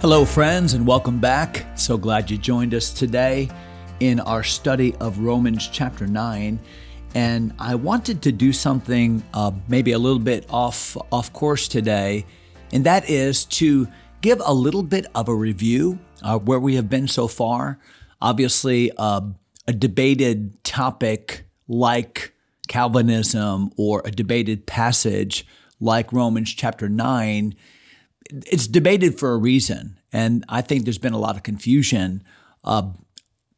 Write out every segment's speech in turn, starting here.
Hello, friends, and welcome back. So glad you joined us today in our study of Romans chapter 9. And I wanted to do something maybe a little bit off course today, and that is to give a little bit of a review where we have been so far. Obviously, a debated topic like Calvinism or a debated passage like Romans chapter 9, it's debated for a reason. And I think there's been a lot of confusion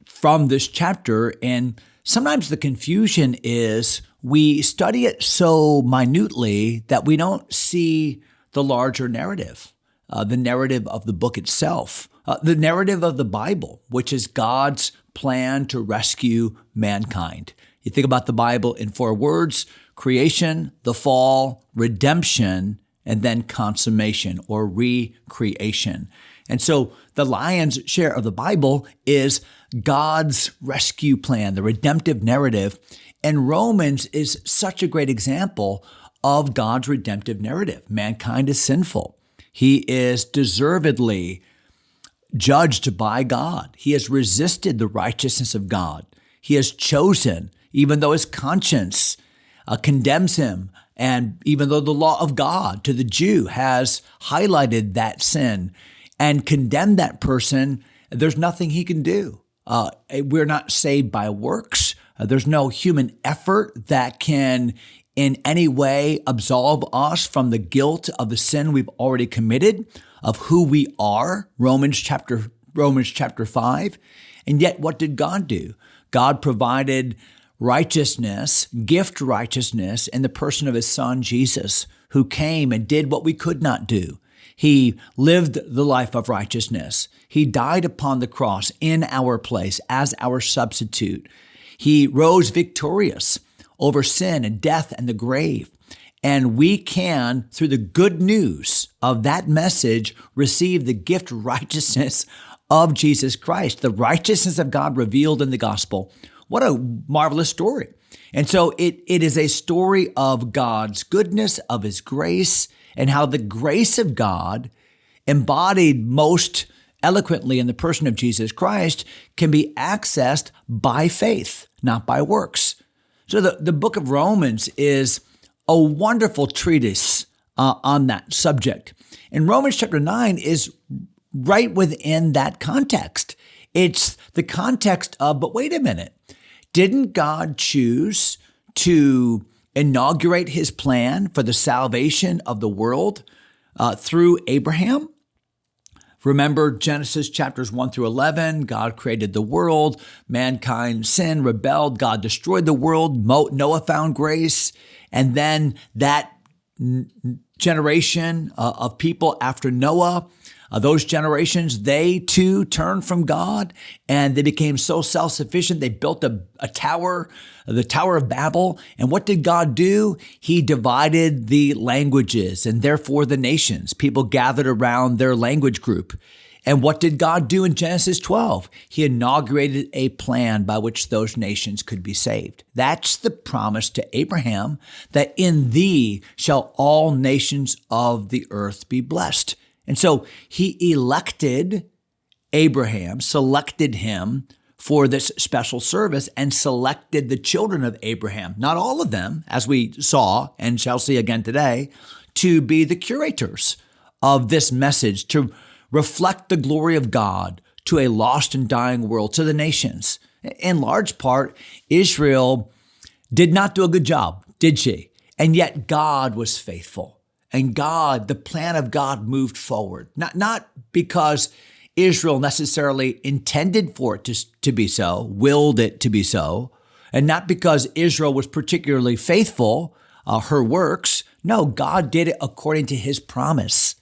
from this chapter. And sometimes the confusion is we study it so minutely that we don't see the larger narrative, the narrative of the book itself, the narrative of the Bible, which is God's plan to rescue mankind. You think about the Bible in 4 words: creation, the fall, redemption, and then consummation or recreation. And so the lion's share of the Bible is God's rescue plan, the redemptive narrative. And Romans is such a great example of God's redemptive narrative. Mankind is sinful. He is deservedly judged by God. He has resisted the righteousness of God. He has chosen, even though his conscience condemns him, and even though the law of God to the Jew has highlighted that sin and condemned that person, there's nothing he can do. We're not saved by works. There's no human effort that can in any way absolve us from the guilt of the sin we've already committed, of who we are, Romans chapter 5. And yet what did God do? God provided righteousness, gift righteousness in the person of his son, Jesus, who came and did what we could not do. He lived the life of righteousness. He died upon the cross in our place as our substitute. He rose victorious over sin and death and the grave. And we can, through the good news of that message, receive the gift righteousness of Jesus Christ, the righteousness of God revealed in the gospel. What a marvelous story. And so it is a story of God's goodness, of his grace, and how the grace of God, embodied most eloquently in the person of Jesus Christ, can be accessed by faith, not by works. So the book of Romans is a wonderful treatise on that subject. And Romans chapter 9 is right within that context. It's the context of, but wait a minute, didn't God choose to inaugurate his plan for the salvation of the world through Abraham? Remember Genesis chapters 1 through 11, God created the world, mankind sinned, rebelled, God destroyed the world, Noah found grace, and then that generation of people after Noah, those generations, they too turned from God and they became so self-sufficient. They built a tower, the Tower of Babel. And what did God do? He divided the languages and therefore the nations. People gathered around their language group. And what did God do in Genesis 12? He inaugurated a plan by which those nations could be saved. That's the promise to Abraham, that in thee shall all nations of the earth be blessed. And so he elected Abraham, selected him for this special service, and selected the children of Abraham, not all of them, as we saw and shall see again today, to be the curators of this message, to reflect the glory of God to a lost and dying world, to the nations. In large part, Israel did not do a good job, did she? And yet God was faithful. And God, the plan of God moved forward, not because Israel necessarily intended for it to be so, willed it to be so, and not because Israel was particularly faithful, her works. No, God did it according to his promise,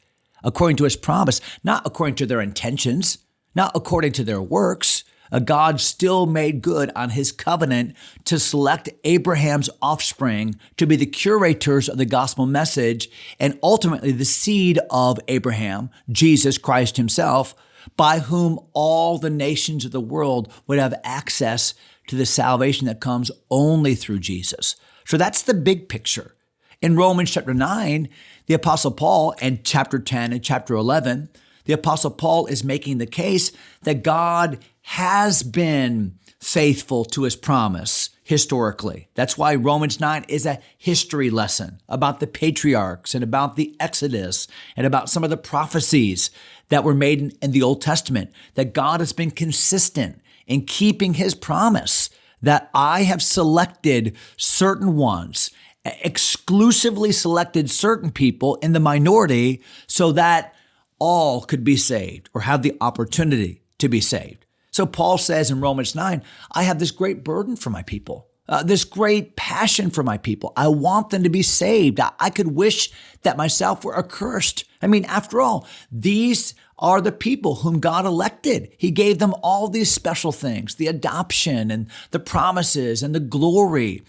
not according to their intentions, not according to their works. God still made good on his covenant to select Abraham's offspring to be the curators of the gospel message and ultimately the seed of Abraham, Jesus Christ himself, by whom all the nations of the world would have access to the salvation that comes only through Jesus. So that's the big picture. In Romans chapter 9, the Apostle Paul, and chapter 10 and chapter 11, the Apostle Paul is making the case that God has been faithful to his promise historically. That's why Romans 9 is a history lesson about the patriarchs and about the Exodus and about some of the prophecies that were made in the Old Testament, that God has been consistent in keeping his promise that I have selected certain ones, exclusively selected certain people in the minority so that all could be saved or have the opportunity to be saved. So Paul says in Romans 9, I have this great burden for my people, this great passion for my people. I want them to be saved. I could wish that myself were accursed. I mean, after all, these are the people whom God elected. He gave them all these special things, the adoption and the promises and the glory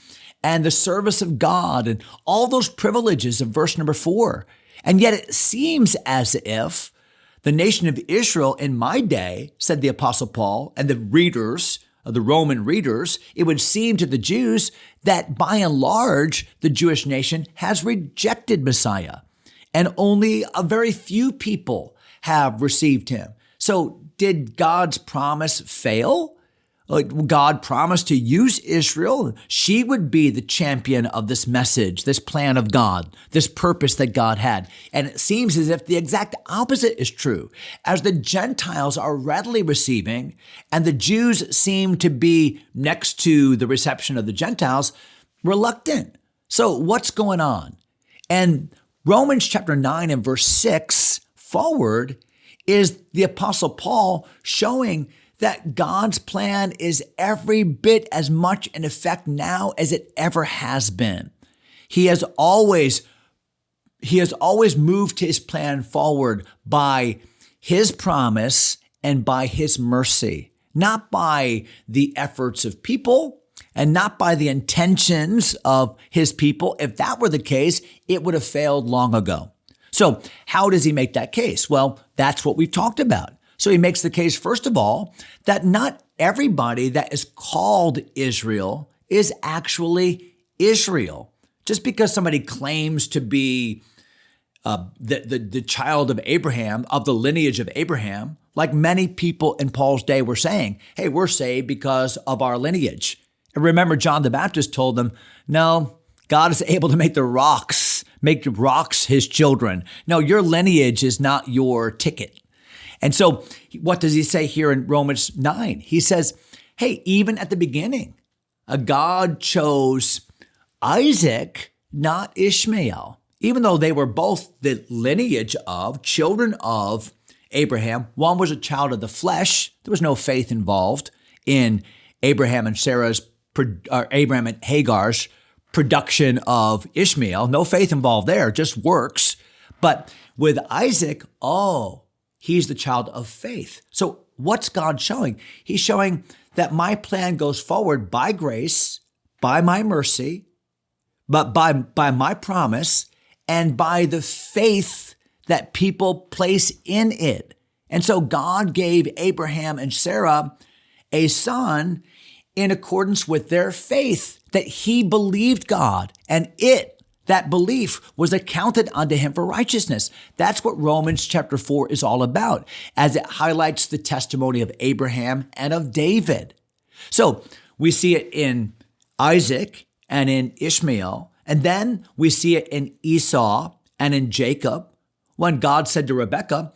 and the service of God and all those privileges of verse number 4. And yet it seems as if the nation of Israel in my day, said the Apostle Paul, and the readers, the Roman readers, it would seem to the Jews that by and large, the Jewish nation has rejected Messiah. And only a very few people have received him. So did God's promise fail? God promised to use Israel. She would be the champion of this message, this plan of God, this purpose that God had. And it seems as if the exact opposite is true, as the Gentiles are readily receiving and the Jews seem to be, next to the reception of the Gentiles, reluctant. So what's going on? And Romans chapter 9 and verse 6 forward is the Apostle Paul showing that God's plan is every bit as much in effect now as it ever has been. He has always moved his plan forward by his promise and by his mercy, not by the efforts of people and not by the intentions of his people. If that were the case, it would have failed long ago. So how does he make that case? Well, that's what we've talked about. So he makes the case, first of all, that not everybody that is called Israel is actually Israel. Just because somebody claims to be the child of Abraham, of the lineage of Abraham, like many people in Paul's day were saying, hey, we're saved because of our lineage. And remember, John the Baptist told them, no, God is able to make rocks his children. No, your lineage is not your ticket. And so what does he say here in Romans 9? He says, hey, even at the beginning, God chose Isaac, not Ishmael. Even though they were both the lineage of children of Abraham, one was a child of the flesh. There was no faith involved in Abraham and Abraham and Hagar's production of Ishmael. No faith involved there, just works. But with Isaac, he's the child of faith. So what's God showing? He's showing that my plan goes forward by grace, by my mercy, but by my promise, and by the faith that people place in it. And so God gave Abraham and Sarah a son in accordance with their faith, that he believed God, and that belief was accounted unto him for righteousness. That's what Romans chapter 4 is all about, as it highlights the testimony of Abraham and of David. So we see it in Isaac and in Ishmael, and then we see it in Esau and in Jacob, when God said to Rebekah,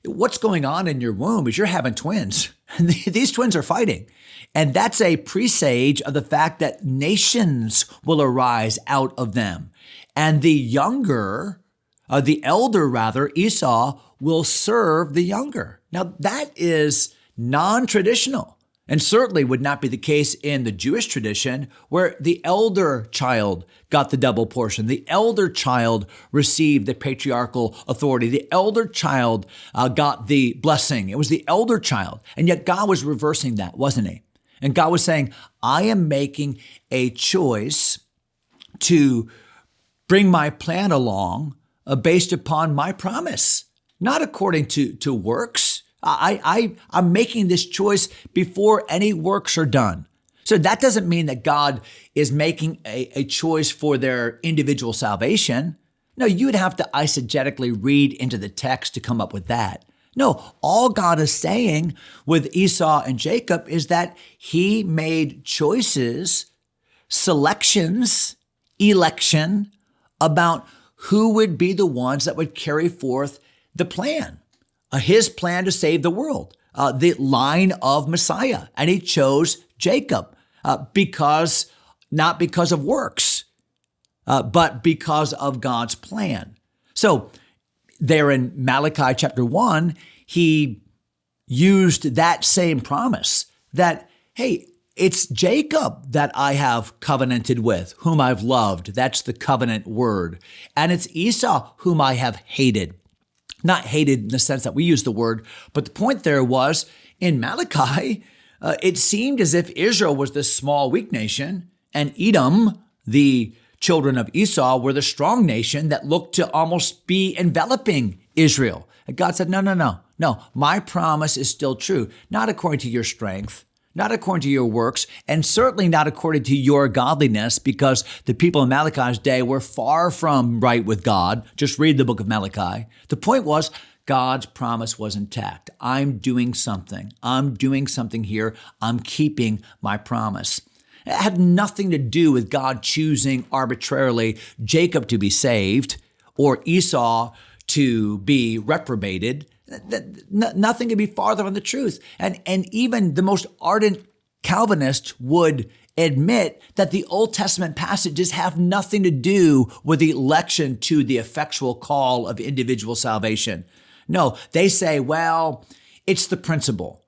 what's going on in your womb is you're having twins. These twins are fighting. And that's a presage of the fact that nations will arise out of them. And the elder, Esau, will serve the younger. Now, that is non-traditional, and certainly would not be the case in the Jewish tradition, where the elder child got the double portion. The elder child received the patriarchal authority. The elder child got the blessing. It was the elder child. And yet God was reversing that, wasn't he? And God was saying, I am making a choice to bring my plan along based upon my promise, not according to works. I'm making this choice before any works are done. So that doesn't mean that God is making a choice for their individual salvation. No, you would have to eisegetically read into the text to come up with that. No, all God is saying with Esau and Jacob is that he made choices, selections, election about who would be the ones that would carry forth the plan, his plan to save the world, the line of Messiah. And he chose Jacob not because of works, but because of God's plan. So there in Malachi chapter 1, he used that same promise that, hey, it's Jacob that I have covenanted with, whom I've loved. That's the covenant word. And it's Esau whom I have hated. Not hated in the sense that we use the word, but the point there was in Malachi, it seemed as if Israel was this small, weak nation, and Edom, the children of Esau, were the strong nation that looked to almost be enveloping Israel. And God said, no, my promise is still true, not according to your strength, not according to your works, and certainly not according to your godliness, because the people in Malachi's day were far from right with God. Just read the book of Malachi. The point was, God's promise was intact. I'm doing something. Here. I'm keeping my promise. It had nothing to do with God choosing arbitrarily Jacob to be saved or Esau to be reprobated. Nothing could be farther from the truth. And even the most ardent Calvinist would admit that the Old Testament passages have nothing to do with the election to the effectual call of individual salvation. No, they say, well, it's the principle.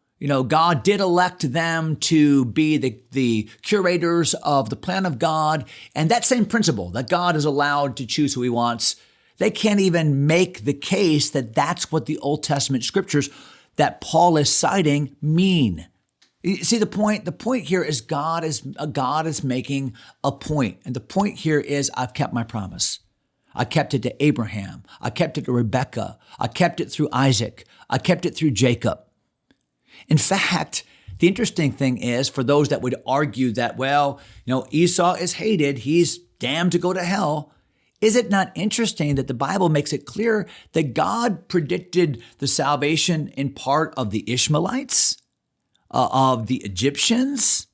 God did elect them to be the curators of the plan of God. And that same principle that God is allowed to choose who he wants, they can't even make the case that that's what the Old Testament scriptures that Paul is citing mean. You see the point? The point here is God is making a point. And the point here is I've kept my promise. I kept it to Abraham. I kept it to Rebekah. I kept it through Isaac. I kept it through Jacob. In fact, the interesting thing is for those that would argue that, Esau is hated, he's damned to go to hell. Is it not interesting that the Bible makes it clear that God predicted the salvation in part of the Ishmaelites, of the Egyptians,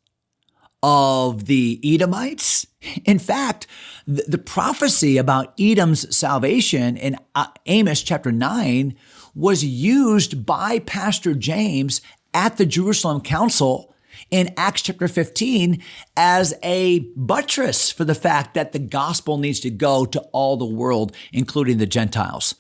of the Edomites? In fact, the prophecy about Edom's salvation in Amos chapter 9 was used by Pastor James at the Jerusalem Council in Acts chapter 15 as a buttress for the fact that the gospel needs to go to all the world, including the Gentiles.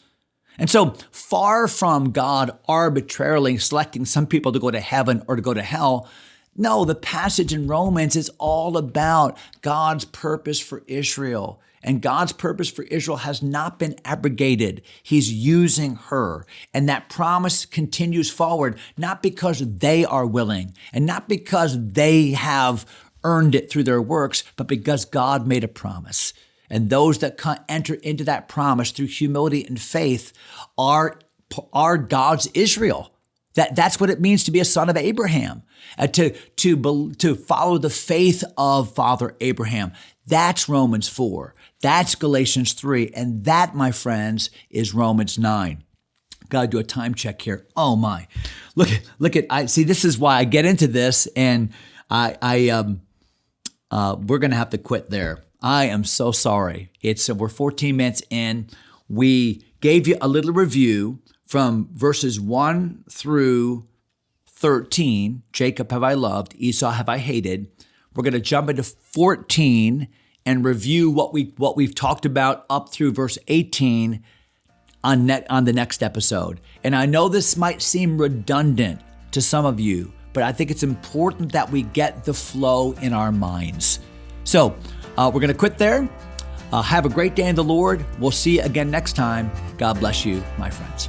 And so far from God arbitrarily selecting some people to go to heaven or to go to hell, no, the passage in Romans is all about God's purpose for Israel. And God's purpose for Israel has not been abrogated. He's using her. And that promise continues forward, not because they are willing and not because they have earned it through their works, but because God made a promise. And those that enter into that promise through humility and faith are God's Israel. That's what it means to be a son of Abraham, to follow the faith of Father Abraham. That's Romans 4. That's Galatians 3. And that, my friends, is Romans 9. Got to do a time check here. Oh my. See, this is why I get into this, and we're going to have to quit there. I am so sorry. We're 14 minutes in. We gave you a little review from verses 1 through 13. Jacob have I loved, Esau have I hated. We're going to jump into 14 and review what we've talked about up through verse 18 on the next episode. And I know this might seem redundant to some of you, but I think it's important that we get the flow in our minds. So we're going to quit there. Have a great day in the Lord. We'll see you again next time. God bless you, my friends.